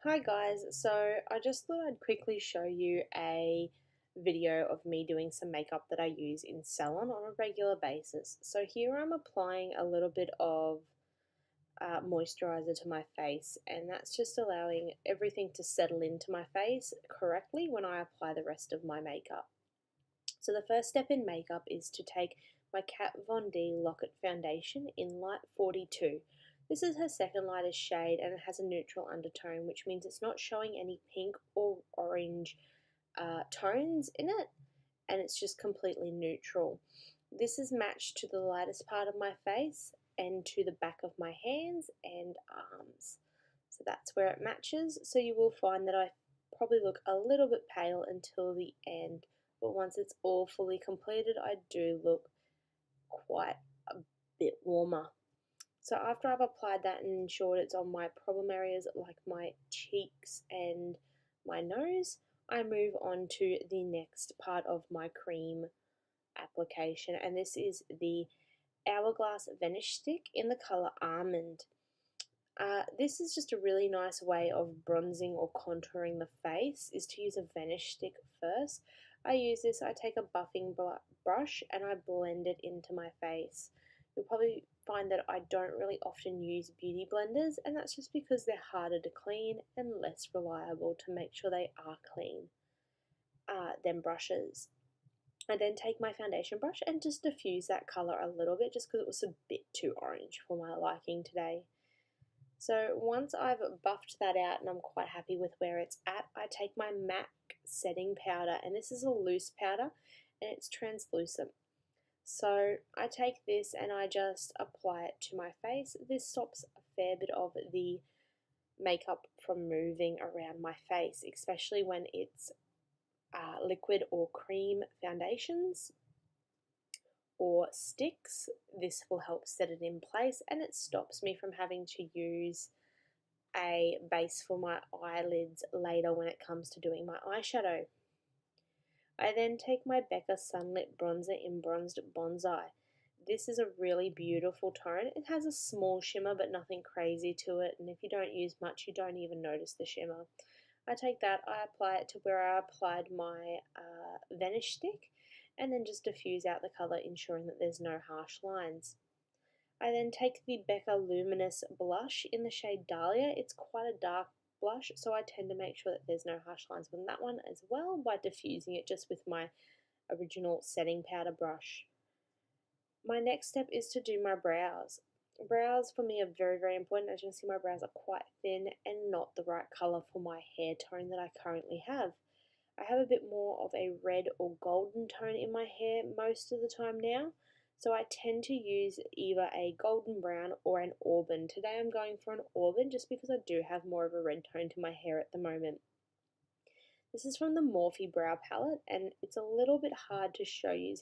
Hi guys, so I just thought I'd quickly show you a video of me doing some makeup that I use in salon on a regular basis. So here I'm applying a little bit of moisturizer to my face, and that's just allowing everything to settle into my face correctly when I apply the rest of my makeup. So the first step in makeup is to take my Kat Von D Lock-It foundation in light 42. This is her second lightest shade and it has a neutral undertone, which means it's not showing any pink or orange tones in it, and it's just completely neutral. This is matched to the lightest part of my face and to the back of my hands and arms. So that's where it matches. So you will find that I probably look a little bit pale until the end, but once it's all fully completed, I do look quite a bit warmer. So after I've applied that and ensured it's on my problem areas like my cheeks and my nose, I move on to the next part of my cream application, and this is the Hourglass Vanish Stick in the colour Almond. This is just a really nice way of bronzing or contouring the face, is to use a vanish stick first. I use this, I take a buffing brush and I blend it into my face. You'll probably find that I don't really often use beauty blenders, and that's just because they're harder to clean and less reliable to make sure they are clean than brushes. I then take my foundation brush and just diffuse that colour a little bit just because it was a bit too orange for my liking today. So once I've buffed that out and I'm quite happy with where it's at, I take my MAC setting powder, and this is a loose powder and it's translucent. So I take this and I just apply it to my face. This stops a fair bit of the makeup from moving around my face, especially when it's liquid or cream foundations or sticks. This will help set it in place, and it stops me from having to use a base for my eyelids later when it comes to doing my eyeshadow. I then take my Becca Sunlit Bronzer in Bronzed Bonsai. This is a really beautiful tone. It has a small shimmer but nothing crazy to it, and if you don't use much you don't even notice the shimmer. I take that, I apply it to where I applied my vanish stick, and then just diffuse out the colour, ensuring that there's no harsh lines. I then take the Becca Luminous Blush in the shade Dahlia. It's quite a dark blush, so I tend to make sure that there's no harsh lines on that one as well by diffusing it just with my original setting powder brush. My next step is to do my brows. Brows for me are very, very important. As you can see, my brows are quite thin and not the right colour for my hair tone that I currently have. I have a bit more of a red or golden tone in my hair most of the time now, so I tend to use either a golden brown or an auburn. Today I'm going for an auburn just because I do have more of a red tone to my hair at the moment. This is from the Morphe Brow Palette, and it's a little bit hard to show you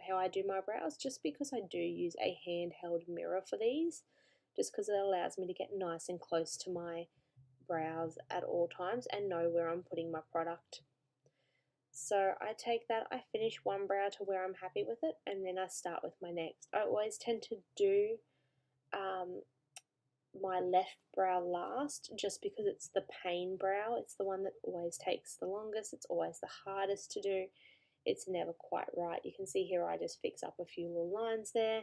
how I do my brows just because I do use a handheld mirror for these, just because it allows me to get nice and close to my brows at all times and know where I'm putting my product. So I take that, I finish one brow to where I'm happy with it, and then I start with my next. I always tend to do my left brow last just because it's the pain brow. It's the one that always takes the longest, it's always the hardest to do. It's never quite right. You can see here I just fix up a few little lines there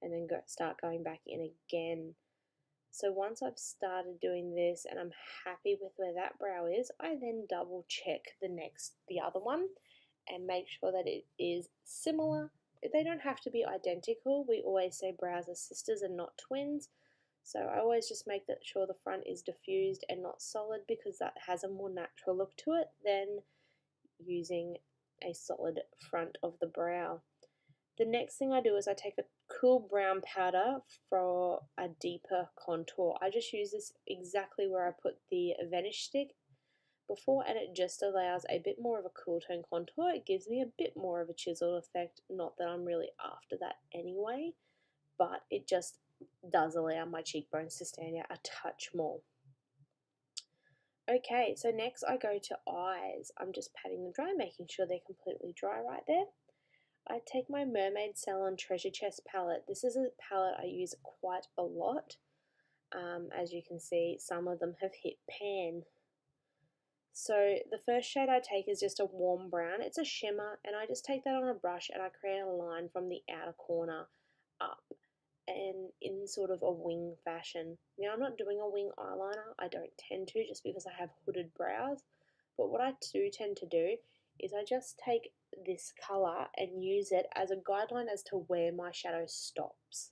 and then start going back in again. So once I've started doing this and I'm happy with where that brow is, I then double check the other one and make sure that it is similar. They don't have to be identical. We always say brows are sisters and not twins. So I always just make sure the front is diffused and not solid, because that has a more natural look to it than using a solid front of the brow. The next thing I do is I take a cool brown powder for a deeper contour. I just use this exactly where I put the vanish stick before, and it just allows a bit more of a cool tone contour. It gives me a bit more of a chiseled effect, not that I'm really after that anyway, but it just does allow my cheekbones to stand out a touch more. Okay, so next I go to eyes. I'm just patting them dry, making sure they're completely dry right there. I take my Mermaid Salon Treasure Chest palette. This is a palette I use quite a lot. As you can see, some of them have hit pan. So the first shade I take is just a warm brown. It's a shimmer, and I just take that on a brush and I create a line from the outer corner up and in sort of a wing fashion. Now I'm not doing a wing eyeliner, I don't tend to, just because I have hooded brows, but what I do tend to do is I just take this colour and use it as a guideline as to where my shadow stops.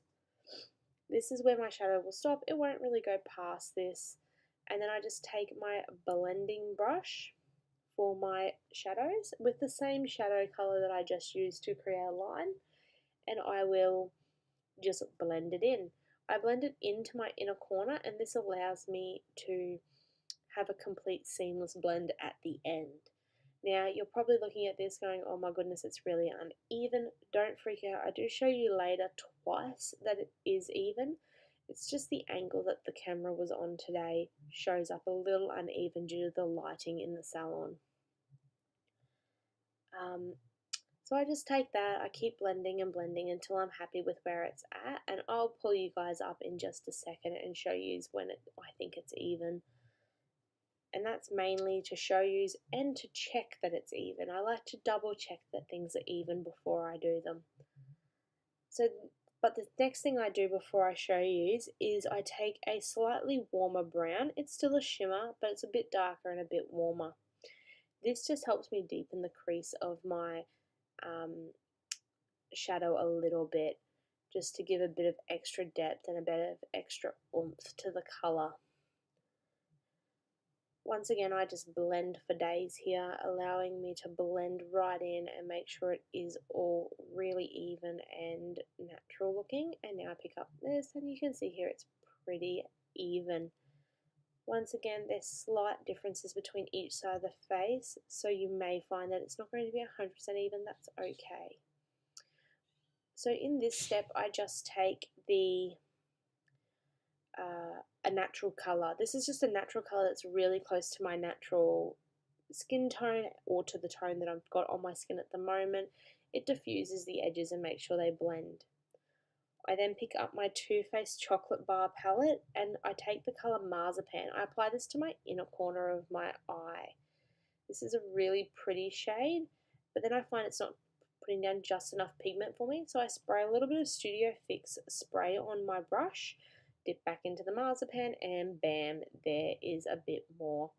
This is where my shadow will stop, it won't really go past this, and then I just take my blending brush for my shadows with the same shadow colour that I just used to create a line, and I will just blend it in. I blend it into my inner corner, and this allows me to have a complete seamless blend at the end. Now, you're probably looking at this going, oh my goodness, it's really uneven. Don't freak out. I do show you later twice that it is even. It's just the angle that the camera was on today shows up a little uneven due to the lighting in the salon. So I just take that, I keep blending and blending until I'm happy with where it's at, and I'll pull you guys up in just a second and show you when I think it's even. And that's mainly to show you and to check that it's even. I like to double check that things are even before I do them. But the next thing I do before I show you is I take a slightly warmer brown. It's still a shimmer, but it's a bit darker and a bit warmer. This just helps me deepen the crease of my shadow a little bit, just to give a bit of extra depth and a bit of extra oomph to the colour. Once again, I just blend for days here, allowing me to blend right in and make sure it is all really even and natural looking. And now I pick up this, and you can see here it's pretty even. Once again, there's slight differences between each side of the face, so you may find that it's not going to be 100% even. That's okay. So in this step, I just take a natural colour. This is just a natural colour that's really close to my natural skin tone or to the tone that I've got on my skin at the moment. It diffuses the edges and makes sure they blend. I then pick up my Too Faced Chocolate Bar palette and I take the colour Marzipan. I apply this to my inner corner of my eye. This is a really pretty shade, but then I find it's not putting down just enough pigment for me, so I spray a little bit of Studio Fix spray on my brush, dip back into the Marzipan, and bam, there is a bit more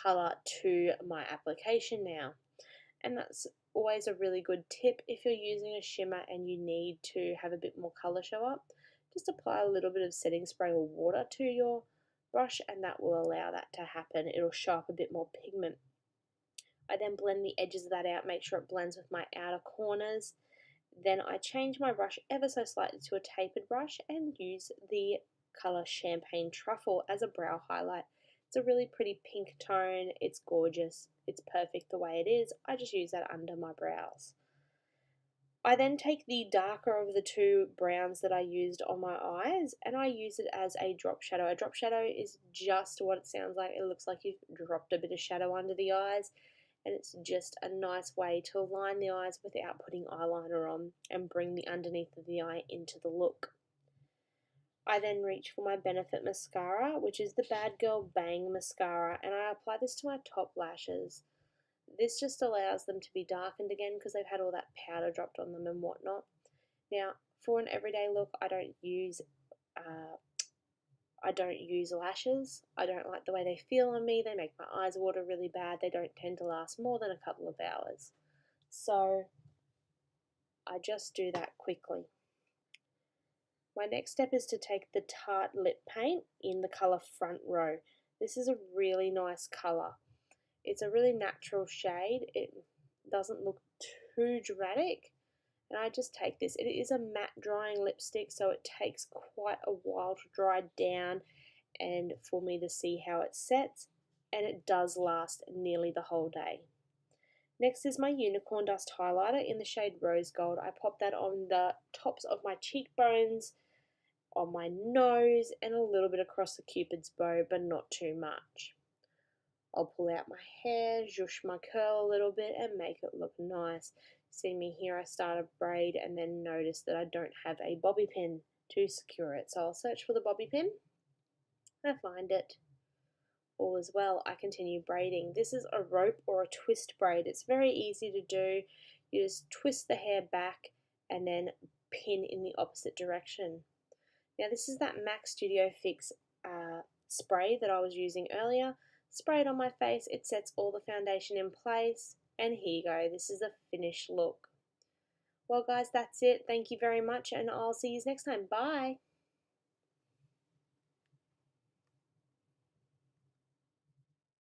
colour to my application now. And that's always a really good tip if you're using a shimmer and you need to have a bit more colour show up. Just apply a little bit of setting spray or water to your brush and that will allow that to happen. It'll show up a bit more pigment. I then blend the edges of that out, make sure it blends with my outer corners. Then I change my brush ever so slightly to a tapered brush and use the colour Champagne Truffle as a brow highlight. It's a really pretty pink tone, it's gorgeous, it's perfect the way it is. I just use that under my brows. I then take the darker of the two browns that I used on my eyes and I use it as a drop shadow. A drop shadow is just what it sounds like. It looks like you've dropped a bit of shadow under the eyes, and it's just a nice way to align the eyes without putting eyeliner on and bring the underneath of the eye into the look. I then reach for my Benefit mascara, which is the Bad Girl Bang mascara, and I apply this to my top lashes. This just allows them to be darkened again because they've had all that powder dropped on them and whatnot. Now, for an everyday look, I don't use lashes. I don't like the way they feel on me. They make my eyes water really bad. They don't tend to last more than a couple of hours. So I just do that quickly. My next step is to take the Tarte lip paint in the colour Front Row. This is a really nice colour. It's a really natural shade. It doesn't look too dramatic. And I just take this. It is a matte drying lipstick, so it takes quite a while to dry down and for me to see how it sets, and it does last nearly the whole day. Next is my Unicorn Dust highlighter in the shade Rose Gold. I pop that on the tops of my cheekbones, on my nose, and a little bit across the Cupid's bow, but not too much. I'll pull out my hair, zhoosh my curl a little bit, and make it look nice. See me here, I start a braid and then notice that I don't have a bobby pin to secure it. So I'll search for the bobby pin. I find it. All is well, I continue braiding. This is a rope or a twist braid. It's very easy to do. You just twist the hair back and then pin in the opposite direction. Now this is that MAC Studio Fix spray that I was using earlier. Spray it on my face, it sets all the foundation in place, and here you go. This is the finished look. Well guys, that's it. Thank you very much, and I'll see you next time. Bye!